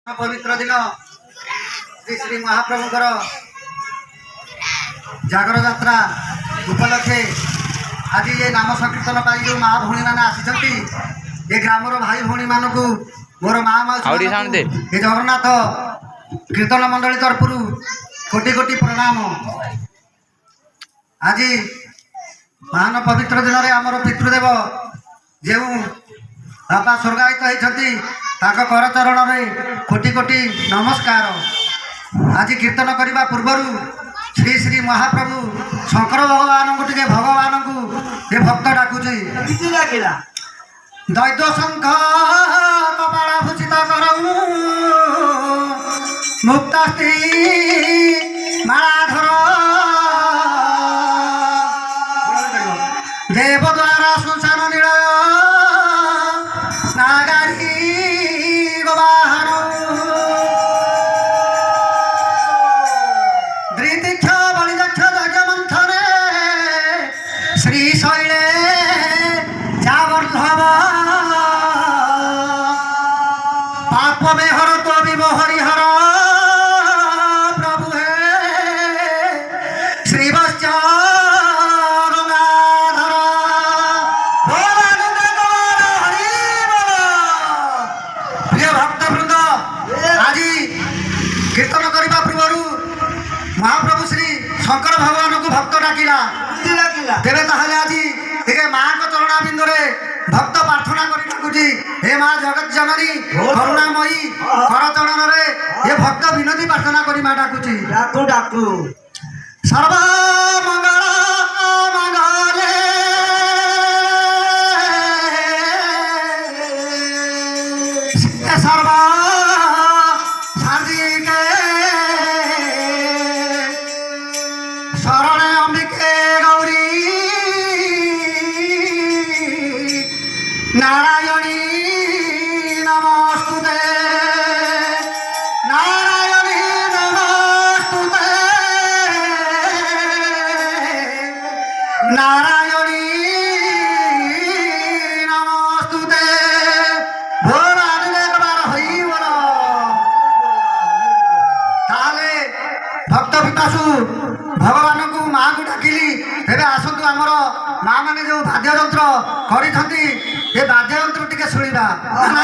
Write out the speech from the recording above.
पवित्र दिन श्री श्री महाप्रभुंर जागर यात्रा उपलक्षे आज ये नाम संकीर्तन पाई जो माँ भौणी मैंने आसी ग्रामर भाई भौणी मान को मोर माँ ये जगन्नाथ कीर्तन मंडली तरफ कोटि कोटि प्रणाम। आज महान पवित्र दिन में आमर पितृदेव जो बापा स्वर्गायित होती कर चरण में कोटि कोटि नमस्कार। आज कीर्तन करने पूर्वर श्री श्री महाप्रभु शंकर भगवान को टे भगवान को ये भक्त डाकुची दैत्य शंख कपाल भूषित करऊ मुक्तास्ती मालाधर देवद्वारा सुशान निलय नागारी गवाहन धृतिक्ष बलिदक्ष यज्ञमंथने श्रीशैले जावर्धव पाप में हर तो विमो हरिहर प्रभु हे श्रीवश्च कीर्तन करने पूर्वर महाप्रभु श्री शंकर भगवान को भक्त डाकिला तेरे ताहले आज ये माँ को चरणाबिंदे भक्त प्रार्थना कर डाकुची हे माँ जगत जननी करुणामयी कर चरण रे ये भक्त विनती प्रार्थना करी माँ डाकुची डाकू डाकू सर्व मंगल मंगले सर्व शरण अंबिके गौरी नारायणी नमस्तुते नारायणी नमस्तुते नारायणी नमस्तुते भोर आदिले कबार होई बोलो ताले भक्त पितासु भगवान को माँ को डाकिली तेरे आसतु आमर माँ मैंने जो बाद्य यंत्र कर बाद्य यंत्र टी शुणा ना।